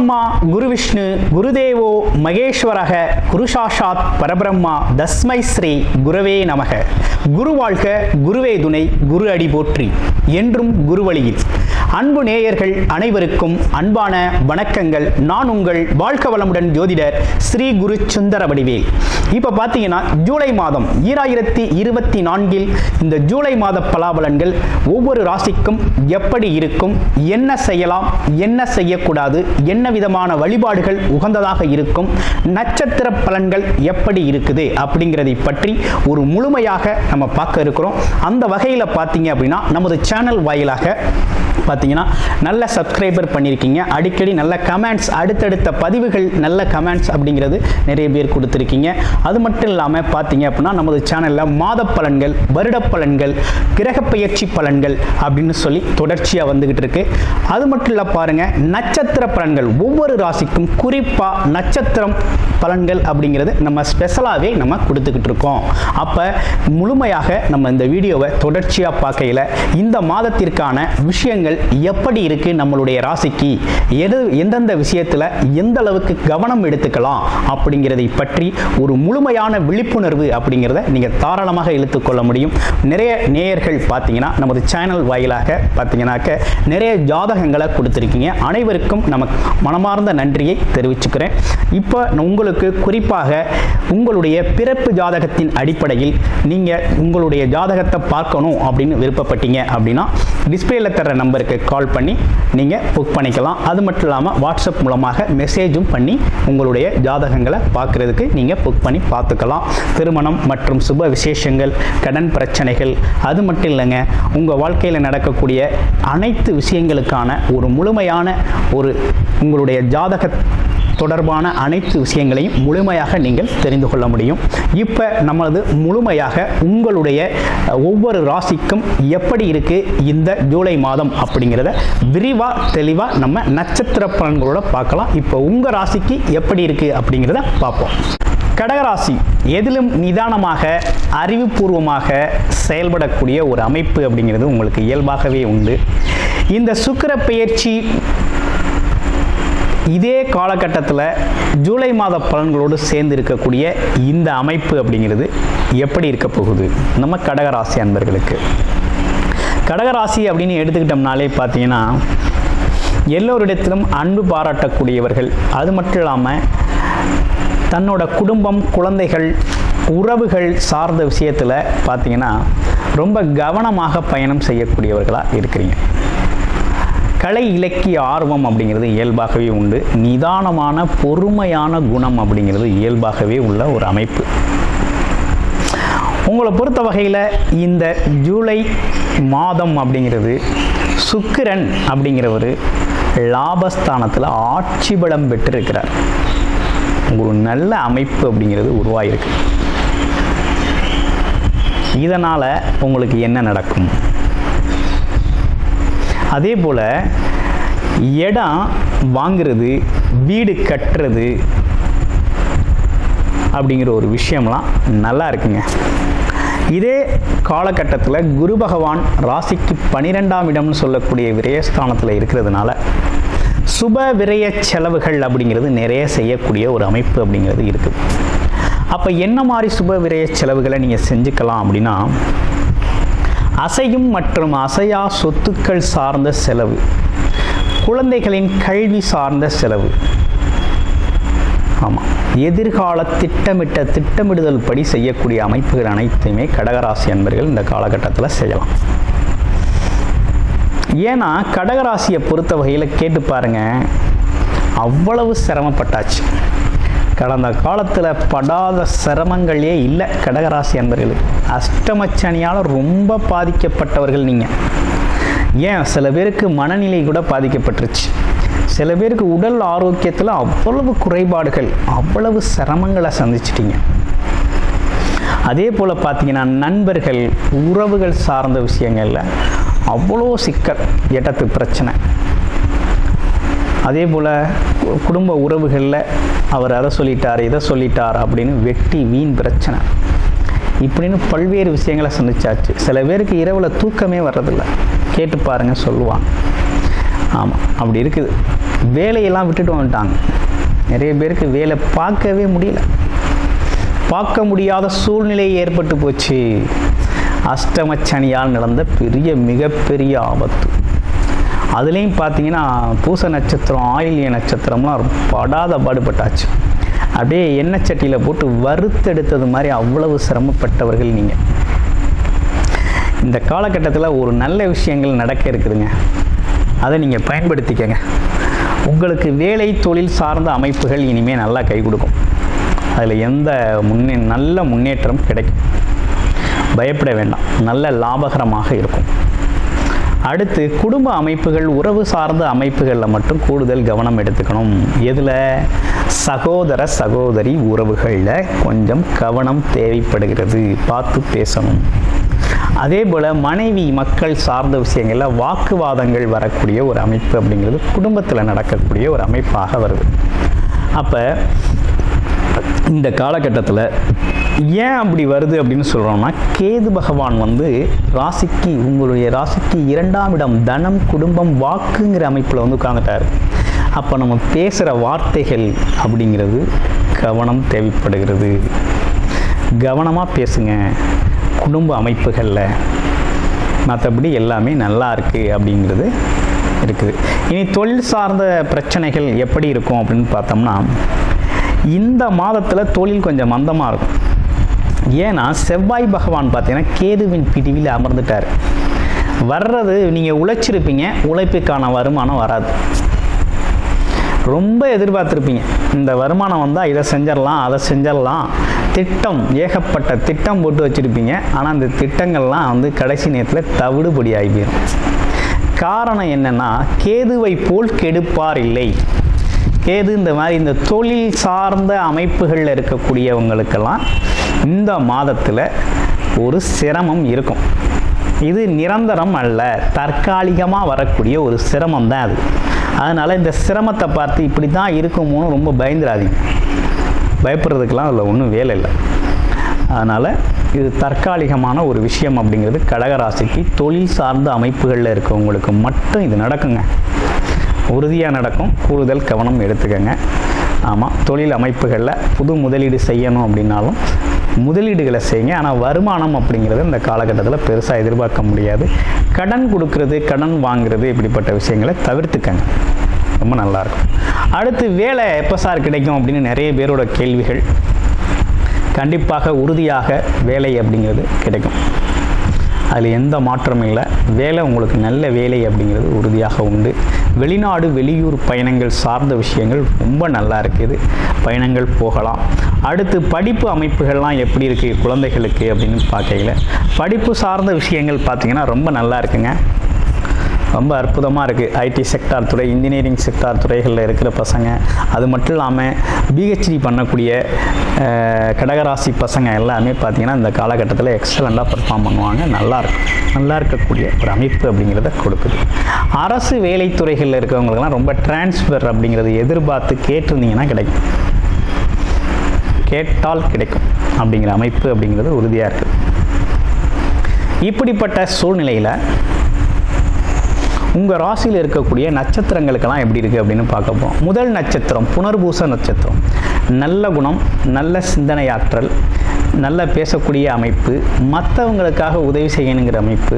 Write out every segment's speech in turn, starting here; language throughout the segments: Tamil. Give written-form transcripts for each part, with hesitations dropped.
பிரம்மா குரு விஷ்ணு குருதேவோ மகேஸ்வரக குரு சாஷாத் பரபிரம்மா தஸ்மை ஸ்ரீ குரவே நமக. குரு வாழ்க, குருவே துணை, குரு அடி போற்றி. என்றும் குருவழியில். அன்பு நேயர்கள் அனைவருக்கும் அன்பான வணக்கங்கள். நான் உங்கள் வாழ்க வளமுடன் ஜோதிடர் ஸ்ரீ குரு சுந்தர வடிவேல். இப்போ பார்த்தீங்கன்னா ஜூலை மாதம் 2024 இந்த ஜூலை மாத பலாபலன்கள் ஒவ்வொரு ராசிக்கும் எப்படி இருக்கும், என்ன செய்யலாம், என்ன செய்யக்கூடாது, என்ன விதமான வழிபாடுகள் உகந்ததாக இருக்கும், நட்சத்திர பலன்கள் எப்படி இருக்குது அப்படிங்கிறதை பற்றி ஒரு முழுமையாக நம்ம பார்க்க இருக்கிறோம். அந்த வகையில் பார்த்தீங்க அப்படின்னா நமது சேனல் வாயிலாக பார்த்தீங்கன்னா நல்ல சப்ஸ்கிரைபர் பண்ணியிருக்கீங்க. அடிக்கடி நல்ல கமெண்ட்ஸ், அடுத்தடுத்த பதிவுகள் நல்ல கமெண்ட்ஸ் அப்படிங்கிறது நிறைய பேர் கொடுத்துருக்கீங்க. அது மட்டும் இல்லாமல் பார்த்தீங்க அப்படின்னா நமது சேனலில் மாத பலன்கள், வருட பலன்கள், கிரக பயிற்சி பலன்கள் அப்படின்னு சொல்லி தொடர்ச்சியாக வந்துகிட்டு இருக்கு. அது மட்டும் இல்லை பாருங்கள், நட்சத்திர பலன்கள் ஒவ்வொரு ராசிக்கும் குறிப்பாக நட்சத்திரம் பலன்கள் அப்படிங்கிறது நம்ம ஸ்பெஷலாகவே நம்ம கொடுத்துக்கிட்டு இருக்கோம். அப்போ முழுமையாக நம்ம இந்த வீடியோவை தொடர்ச்சியாக பார்க்கையில் இந்த மாதத்திற்கான விஷயங்கள் எப்படி இருக்கு, நம்மளுடைய ராசிக்கு எந்தெந்த விஷயத்தில் எந்த அளவுக்கு கவனம் எடுத்துக்கலாம் அப்படிங்கிறதை பற்றி ஒரு முழுமையான விழிப்புணர்வு அப்படிங்கிறத நீங்கள் தாராளமாக இழுத்துக்கொள்ள முடியும். நிறைய நேயர்கள் பார்த்தீங்கன்னா நமது சேனல் வாயிலாக பார்த்தீங்கன்னாக்க நிறைய ஜாதகங்களை கொடுத்துருக்கீங்க. அனைவருக்கும் நமக்கு மனமார்ந்த நன்றியை தெரிவிச்சுக்கிறேன். இப்போ உங்களுக்கு குறிப்பாக உங்களுடைய பிறப்பு ஜாதகத்தின் அடிப்படையில் நீங்கள் உங்களுடைய ஜாதகத்தை பார்க்கணும் அப்படின்னு விருப்பப்பட்டீங்க அப்படின்னா டிஸ்பிளேல தர நம்பருக்கு கால் பண்ணி நீங்கள் புக் பண்ணிக்கலாம். அது மட்டும் இல்லாமல் வாட்ஸ்அப் மூலமாக மெசேஜும் பண்ணி உங்களுடைய ஜாதகங்களை பார்க்குறதுக்கு நீங்கள் புக் பண்ணி பார்த்துக்கலாம். திருமணம் மற்றும் சுப விசேஷங்கள், கடன் பிரச்சனைகள், அது மட்டும் இல்லைங்க, உங்கள் வாழ்க்கையில் நடக்கக்கூடிய அனைத்து விஷயங்களுக்கான ஒரு முழுமையான ஒரு உங்களுடைய ஜாதக தொடர்பான அனைத்து விஷயங்களையும் முழுமையாக நீங்கள் தெரிந்து கொள்ள முடியும். இப்போ நம்மளது முழுமையாக உங்களுடைய ஒவ்வொரு ராசிக்கும் எப்படி இருக்குது இந்த ஜூலை மாதம் அப்படிங்கிறத விரிவாக தெளிவாக நம்ம நட்சத்திர பலன்களோட பார்க்கலாம். இப்போ உங்கள் ராசிக்கு எப்படி இருக்குது அப்படிங்கிறத பார்ப்போம். கடகராசி எதிலும் நிதானமாக அறிவுபூர்வமாக செயல்படக்கூடிய ஒரு அமைப்பு அப்படிங்கிறது உங்களுக்கு இயல்பாகவே உண்டு. இந்த சுக்கிர பெயர்ச்சி இதே காலகட்டத்தில் ஜூலை மாத பலன்களோடு சேர்ந்து இருக்கக்கூடிய இந்த அமைப்பு அப்படிங்கிறது எப்படி இருக்க போகுது நம்ம கடகராசி அன்பர்களுக்கு? கடகராசி அப்படின்னு எடுத்துக்கிட்டோம்னாலே பார்த்தீங்கன்னா எல்லோரிடத்திலும் அன்பு பாராட்டக்கூடியவர்கள். அது மட்டும் இல்லாமல் தன்னோட குடும்பம், குழந்தைகள், உறவுகள் சார்ந்த விஷயத்தில் பார்த்தீங்கன்னா ரொம்ப கவனமாக பயணம் செய்யக்கூடியவர்களாக இருக்கிறீங்க. கலை இலக்கிய ஆர்வம் அப்படிங்கிறது இயல்பாகவே உண்டு. நிதானமான பொறுமையான குணம் அப்படிங்கிறது இயல்பாகவே உள்ள ஒரு அமைப்பு. உங்களை பொறுத்த வகையில் இந்த ஜூலை மாதம் அப்படிங்கிறது சுக்கிரன் அப்படிங்கிறவர் லாபஸ்தானத்தில் ஆட்சி பலம் பெற்றிருக்கிறார். ஒரு நல்ல அமைப்பு அப்படிங்கிறது உருவாயிருக்கு. இதனால் உங்களுக்கு என்ன நடக்கும்? அதே போல் இடம் வாங்கிறது, வீடு கட்டுறது அப்படிங்கிற ஒரு விஷயம்லாம் நல்லா இருக்குங்க. இதே காலகட்டத்தில் குரு பகவான் ராசிக்கு 12ஆம் இடம்னு சொல்லக்கூடிய விரயஸ்தானத்தில் இருக்கிறதுனால சுப விரய செலவுகள் அப்படிங்கிறது நிறைய செய்யக்கூடிய ஒரு அமைப்பு அப்படிங்கிறது இருக்குது. அப்போ என்ன மாதிரி சுப விரய செலவுகளை நீங்கள் செஞ்சுக்கலாம் அப்படின்னா, அசையும் மற்றும் அசையா சொத்துக்கள் சார்ந்த செலவு, குழந்தைகளின் கல்வி சார்ந்த செலவு, ஆமாம், எதிர்கால திட்டமிடுதல் படி செய்யக்கூடிய அமைப்புகள் அனைத்தையுமே கடகராசி அன்பர்கள் இந்த காலகட்டத்தில் செய்யலாம். ஏன்னா கடகராசியை பொறுத்த வகையில் கேட்டு பாருங்க, அவ்வளவு சிரமப்பட்டாச்சு. கடந்த காலத்தில் படாத சிரமங்களே இல்லை கடகராசி அன்பர்களுக்கு. அஷ்டமச்சனியால் ரொம்ப பாதிக்கப்பட்டவர்கள் நீங்கள். ஏன் சில பேருக்கு மனநிலை கூட பாதிக்கப்பட்டுருச்சு. சில பேருக்கு உடல் ஆரோக்கியத்தில் அவ்வளவு குறைபாடுகள், அவ்வளவு சிரமங்களை சந்திச்சிட்டிங்க. அதே போல் பார்த்தீங்கன்னா நண்பர்கள், உறவுகள் சார்ந்த விஷயங்களில் அவ்வளோ சிக்கல், எட்டத்து பிரச்சனை. அதே போல் குடும்ப உறவுகளில் அவர் அதை சொல்லிட்டார், இதை சொல்லிட்டார் அப்படின்னு வெட்டி வீண் பிரச்சனை, இப்படின்னு பல்வேறு விஷயங்களை சந்திச்சாச்சு. சில பேருக்கு இரவில் தூக்கமே வர்றதில்லை. கேட்டு பாருங்கள், சொல்லுவாங்க. ஆமாம், அப்படி இருக்குது. வேலையெல்லாம் விட்டுட்டு வந்துட்டாங்க. நிறைய பேருக்கு வேலை பார்க்கவே முடியல, பார்க்க முடியாத சூழ்நிலை ஏற்பட்டு போச்சு. அஷ்டமச்சனியால் நடந்த மிகப்பெரிய ஆபத்து. அதுலேயும் பார்த்தீங்கன்னா பூச நட்சத்திரம், ஆயில்ய நட்சத்திரம்லாம் படாத பாடுபட்டாச்சு. அப்படியே எண்ணெய் சட்டியில் போட்டு வறுத்தெடுத்தது மாதிரி அவ்வளவு சிரமப்பட்டவர்கள் நீங்கள். இந்த காலகட்டத்தில் ஒரு நல்ல விஷயங்கள் நடக்க இருக்குதுங்க, அதை நீங்கள் பயன்படுத்திக்கங்க. உங்களுக்கு வேலை தொழில் சார்ந்த அமைப்புகள் இனிமேல் நல்லா கை கொடுக்கும். அதில் எந்த நல்ல முன்னேற்றம் கிடைக்கும், பயப்பட வேண்டாம், நல்ல லாபகரமாக இருக்கும். அடுத்து குடும்ப அமைப்புகள், உறவு சார்ந்த அமைப்புகளில் மட்டும் கூடுதல் கவனம் எடுத்துக்கணும். எதில்? சகோதர சகோதரி உறவுகளில் கொஞ்சம் கவனம் தேவைப்படுகிறது, பார்த்து பேசணும். அதே போல் மனைவி மக்கள் சார்ந்த விஷயங்களில் வாக்குவாதங்கள் வரக்கூடிய ஒரு அமைப்பு அப்படிங்கிறது குடும்பத்தில் நடக்கக்கூடிய ஒரு அமைப்பாக வருது. அப்போ இந்த காலகட்டத்தில் ஏன் அப்படி வருது அப்படின்னு சொல்கிறோம்னா, கேது பகவான் ராசிக்கு, உங்களுடைய ராசிக்கு 2ஆம் இடம் தனம் குடும்பம் வாக்குங்கிற அமைப்பில் உட்காந்துட்டார். அப்போ நம்ம பேசுகிற வார்த்தைகள் அப்படிங்கிறது கவனம் தேவைப்படுகிறது. கவனமாக பேசுங்க குடும்ப அமைப்புகளில். மற்றபடி எல்லாமே நல்லா இருக்குது அப்படிங்கிறது இருக்குது. இனி தொழில் சார்ந்த பிரச்சனைகள் எப்படி இருக்கும் அப்படின்னு பார்த்தோம்னா, இந்த மாதத்தில் தொழில் கொஞ்சம் மந்தமாக இருக்கும். ஏன்னா செவ்வாய் பகவான் பார்த்தீங்கன்னா கேதுவின் பிடிவில் அமர்ந்துட்டார். வர்றது நீங்கள் உழைச்சிருப்பீங்க, உழைப்புக்கான வருமானம் வராது. ரொம்ப எதிர்பார்த்துருப்பீங்க, இந்த வருமானம் வந்தால் இதை செஞ்சிடலாம் அதை செஞ்சிடலாம், திட்டம் ஏகப்பட்ட திட்டம் போட்டு வச்சுருப்பீங்க. ஆனால் அந்த திட்டங்கள்லாம் கடைசி நேரத்தில் தவிடுபடி ஆகி போயிடும். காரணம் என்னென்னா, கேதுவை போல் கெடுப்பார் இல்லை. கேது இந்த தொழில் சார்ந்த அமைப்புகளில் இருக்கக்கூடியவங்களுக்கெல்லாம் இந்த மாதத்தில் ஒரு சிரமம் இருக்கும். இது நிரந்தரம் அல்ல, தற்காலிகமாக வரக்கூடிய ஒரு சிரமம் தான் அது. அதனால் இந்த சிரமத்தை பார்த்து இப்படி தான் இருக்குமோன்னு ரொம்ப பயந்துடாதீங்க. பயப்படுறதுக்கெல்லாம் அதில் ஒன்றும் வேலை இல்லை. அதனால் இது தற்காலிகமான ஒரு விஷயம் அப்படிங்கிறது கடகராசிக்கு தொழில் சார்ந்த அமைப்புகளில் இருக்கவங்களுக்கு மட்டும் இது நடக்குங்க. உறுதியாக நடக்கும். கூடுதல் கவனம் எடுத்துக்கங்க. ஆமாம், தொழில் அமைப்புகளில் புது முதலீடு செய்யணும் அப்படின்னாலும் முதலீடுகளை செய்யுங்க. ஆனால் வருமானம் அப்படிங்கிறது இந்த காலகட்டத்தில் பெருசாக எதிர்பார்க்க முடியாது. கடன் கொடுக்கறது, கடன் வாங்குறது, இப்படிப்பட்ட விஷயங்களை தவிர்த்துக்கங்க, ரொம்ப நல்லாயிருக்கும். அடுத்து வேலை எப்போ சார் கிடைக்கும் அப்படின்னு நிறைய பேரோட கேள்விகள். கண்டிப்பாக உறுதியாக வேலை அப்படிங்கிறது கிடைக்கும், அதில் எந்த மாற்றமும் இல்லை. வேலை உங்களுக்கு நல்ல வேலை அப்படிங்கிறது உறுதியாக உண்டு. வெளிநாடு வெளியூர் பயணங்கள் சார்ந்த விஷயங்கள் ரொம்ப நல்லா இருக்குது, பயணங்கள் போகலாம். அடுத்து படிப்பு அமைப்புகள்லாம் எப்படி இருக்குது குழந்தைகளுக்கு அப்படின்னு பார்க்கல, படிப்பு சார்ந்த விஷயங்கள் பார்த்திங்கன்னா ரொம்ப நல்லா இருக்குங்க, ரொம்ப அற்புதமாக இருக்குது. ஐடி செக்டார் துறை, இன்ஜினியரிங் செக்டார் துறைகளில் இருக்கிற பசங்க, அது மட்டும் இல்லாமல் பிஹெச்டி பண்ணக்கூடிய கடகராசி பசங்க எல்லாமே பார்த்திங்கன்னா இந்த காலகட்டத்தில் எக்ஸலண்ட்டாக பர்ஃபார்ம் பண்ணுவாங்க. நல்லா இருக்கக்கூடிய ஒரு அமைப்பு அப்படிங்கிறத கொடுக்குது. அரசு வேலைத்துறைகளில் இருக்கிறவங்களுக்கெல்லாம் ரொம்ப டிரான்ஸ்ஃபர் அப்படிங்கிறது எதிர்பார்த்து கேட்டிருந்தீங்கன்னா கிடைக்கும், கேட்டால் கிடைக்கும் அப்படிங்கிற அமைப்பு அப்படிங்கிறது உறுதியாக இருக்குது. இப்படிப்பட்ட சூழ்நிலையில் உங்கள் ராசியில் இருக்கக்கூடிய நட்சத்திரங்களுக்கெல்லாம் எப்படி இருக்குது அப்படின்னு பார்க்க போகிறோம். முதல் நட்சத்திரம் புனர்பூச நட்சத்திரம். நல்ல குணம், நல்ல சிந்தனையாற்றல், நல்ல பேசக்கூடிய அமைப்பு, மற்றவங்களுக்காக உதவி செய்யணுங்கிற அமைப்பு,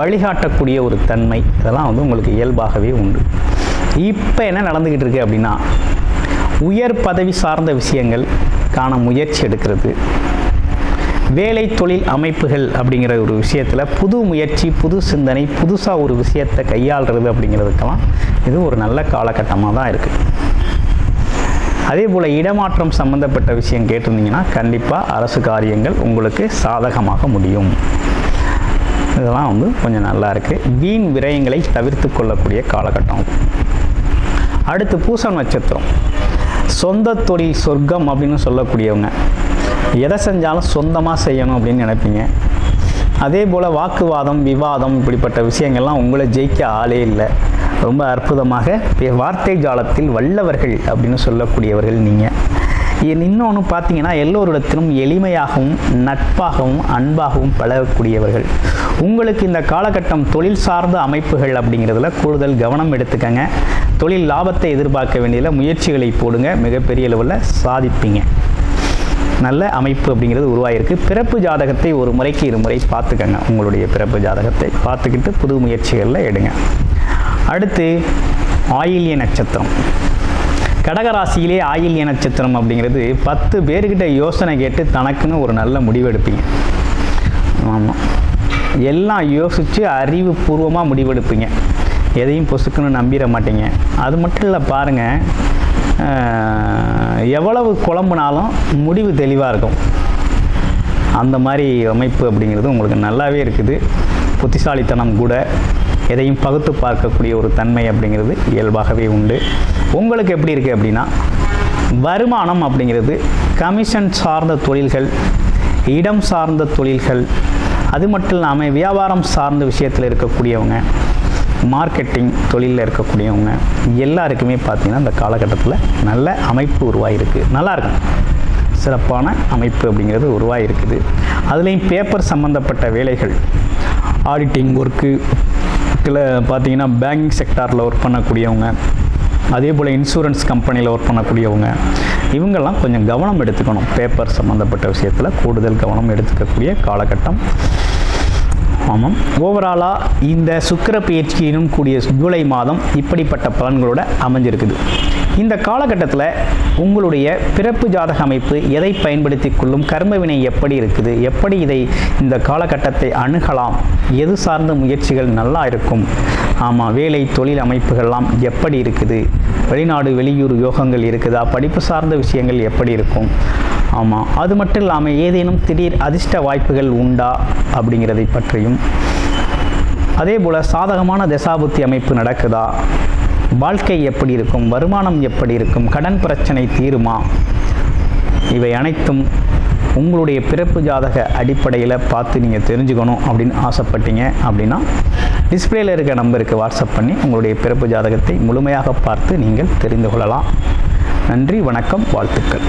வழிகாட்டக்கூடிய ஒரு தன்மை, இதெல்லாம் உங்களுக்கு இயல்பாகவே உண்டு. இப்போ என்ன நடந்துக்கிட்டு இருக்கு அப்படின்னா, உயர் பதவி சார்ந்த விஷயங்கள் காண முயற்சி எடுக்கிறது, வேலை தொழில் அமைப்புகள் அப்படிங்கிற ஒரு விஷயத்தில் புது முயற்சி, புது சிந்தனை, புதுசாக ஒரு விஷயத்தை கையாளுறது அப்படிங்கிறதுக்கெல்லாம் இது ஒரு நல்ல காலகட்டமாக தான் இருக்குது. அதே போல் இடமாற்றம் சம்மந்தப்பட்ட விஷயம் கேட்டிருந்தீங்கன்னா கண்டிப்பாக அரசு காரியங்கள் உங்களுக்கு சாதகமாக முடியும். இதெல்லாம் கொஞ்சம் நல்லா இருக்குது. வீண் விரயங்களை தவிர்த்து கொள்ளக்கூடிய காலகட்டம். அடுத்து பூசம் நட்சத்திரம். சொந்த தொழில் சொர்க்கம் அப்படின்னு சொல்லக்கூடியவங்க, எதை செஞ்சாலும் சொந்தமாக செய்யணும் அப்படின்னு நினைப்பீங்க. அதே போல் வாக்குவாதம், விவாதம், இப்படிப்பட்ட விஷயங்கள்லாம் உங்களை ஜெயிக்க ஆளே இல்லை. ரொம்ப அற்புதமாக வார்த்தை ஜாலத்தில் வல்லவர்கள் அப்படின்னு சொல்லக்கூடியவர்கள் நீங்கள். இன்னொன்று பார்த்தீங்கன்னா, எல்லோரிடத்திலும் எளிமையாகவும் நட்பாகவும் அன்பாகவும் பழகக்கூடியவர்கள். உங்களுக்கு இந்த காலகட்டம் தொழில் சார்ந்த அமைப்புகள் அப்படிங்கிறதுல கூடுதல் கவனம் எடுத்துக்கங்க. தொழில் லாபத்தை எதிர்பார்க்க வேண்டியதில் முயற்சிகளை போடுங்க, மிகப்பெரிய அளவில் சாதிப்பீங்க. நல்ல அமைப்பு அப்படிங்கிறது உருவாயிருக்கு. பிறப்பு ஜாதகத்தை ஒரு முறைக்கு இருமுறை பார்த்துக்கங்க. உங்களுடைய பிறப்பு ஜாதகத்தை பார்த்துக்கிட்டு புது முயற்சிகளில் எடுங்க. அடுத்து ஆயில்ய நட்சத்திரம். கடகராசியிலே ஆயில்ய நட்சத்திரம் அப்படிங்கிறது 10 பேர்கிட்ட யோசனை கேட்டு தனக்குன்னு ஒரு நல்ல முடிவு எடுப்பீங்க. ஆமாம், எல்லாம் யோசித்து அறிவுபூர்வமாக முடிவெடுப்பீங்க. எதையும் பொசுக்குன்னு நம்பிட மாட்டீங்க. அது மட்டும் இல்லை, பாருங்கள், எவ்வளவு குழம்புனாலும் முடிவு தெளிவாக இருக்கும். அந்த மாதிரி அமைப்பு அப்படிங்கிறது உங்களுக்கு நல்லாவே இருக்குது. புத்திசாலித்தனம் கூட, எதையும் பகுத்து பார்க்கக்கூடிய ஒரு தன்மை அப்படிங்கிறது இயல்பாகவே உண்டு. உங்களுக்கு எப்படி இருக்குது அப்படின்னா, வருமானம் அப்படிங்கிறது கமிஷன் சார்ந்த தொழில்கள், இடம் சார்ந்த தொழில்கள், அது மட்டும் இல்லாமல் வியாபாரம் சார்ந்த விஷயத்தில் இருக்கக்கூடியவங்க, மார்க்கெட்டிங் தொழிலில் இருக்கக்கூடியவங்க எல்லாருக்குமே பார்த்திங்கன்னா இந்த காலகட்டத்தில் நல்ல அமைப்பு உருவாகிருக்கு. நல்லாயிருக்கும், சிறப்பான அமைப்பு அப்படிங்கிறது உருவாகிருக்குது. அதுலேயும் பேப்பர் சம்மந்தப்பட்ட வேலைகள், ஆடிட்டிங் ஒர்க்கு பார்த்திங்கன்னா பேங்கிங் செக்டாரில் ஒர்க் பண்ணக்கூடியவங்க, அதே போல் இன்சூரன்ஸ் கம்பெனியில் ஒர்க் பண்ணக்கூடியவங்க, இவங்கெல்லாம் கொஞ்சம் கவனம் எடுத்துக்கணும். பேப்பர் சம்மந்தப்பட்ட விஷயத்தில் கூடுதல் கவனம் எடுத்துக்கக்கூடிய காலகட்டம். ஆமாம், ஓவராலாக இந்த சுக்கிர பயிற்சியினும் கூடிய ஜூலை மாதம் இப்படிப்பட்ட பலன்களோடு அமைஞ்சிருக்குது. இந்த காலகட்டத்தில் உங்களுடைய பிறப்பு ஜாதக அமைப்பு எதை பயன்படுத்தி கொள்ளும், கர்மவினை எப்படி இருக்குது, எப்படி இந்த காலகட்டத்தை அணுகலாம், எது சார்ந்த முயற்சிகள் நல்லா இருக்கும், ஆமாம், வேலை தொழில் அமைப்புகள்லாம் எப்படி இருக்குது, வெளிநாடு வெளியூர் யோகங்கள் இருக்குதா, படிப்பு சார்ந்த விஷயங்கள் எப்படி இருக்கும், ஆமாம், அது மட்டும் இல்லாமல் ஏதேனும் திடீர் அதிர்ஷ்ட வாய்ப்புகள் உண்டா அப்படிங்கிறதை பற்றியும், அதே போல் சாதகமான தசாபுத்தி அமைப்பு நடக்குதா, வாழ்க்கை எப்படி இருக்கும், வருமானம் எப்படி இருக்கும், கடன் பிரச்சனை தீருமா, இவை அனைத்தும் உங்களுடைய பிறப்பு ஜாதக அடிப்படையில் பார்த்து நீங்கள் தெரிஞ்சுக்கணும் அப்படின்னு ஆசைப்பட்டீங்க அப்படின்னா டிஸ்பிளேயில் இருக்க நம்பருக்கு வாட்ஸ்அப் பண்ணி உங்களுடைய பிறப்பு ஜாதகத்தை முழுமையாக பார்த்து நீங்கள் தெரிந்து கொள்ளலாம். நன்றி, வணக்கம், வாழ்த்துக்கள்.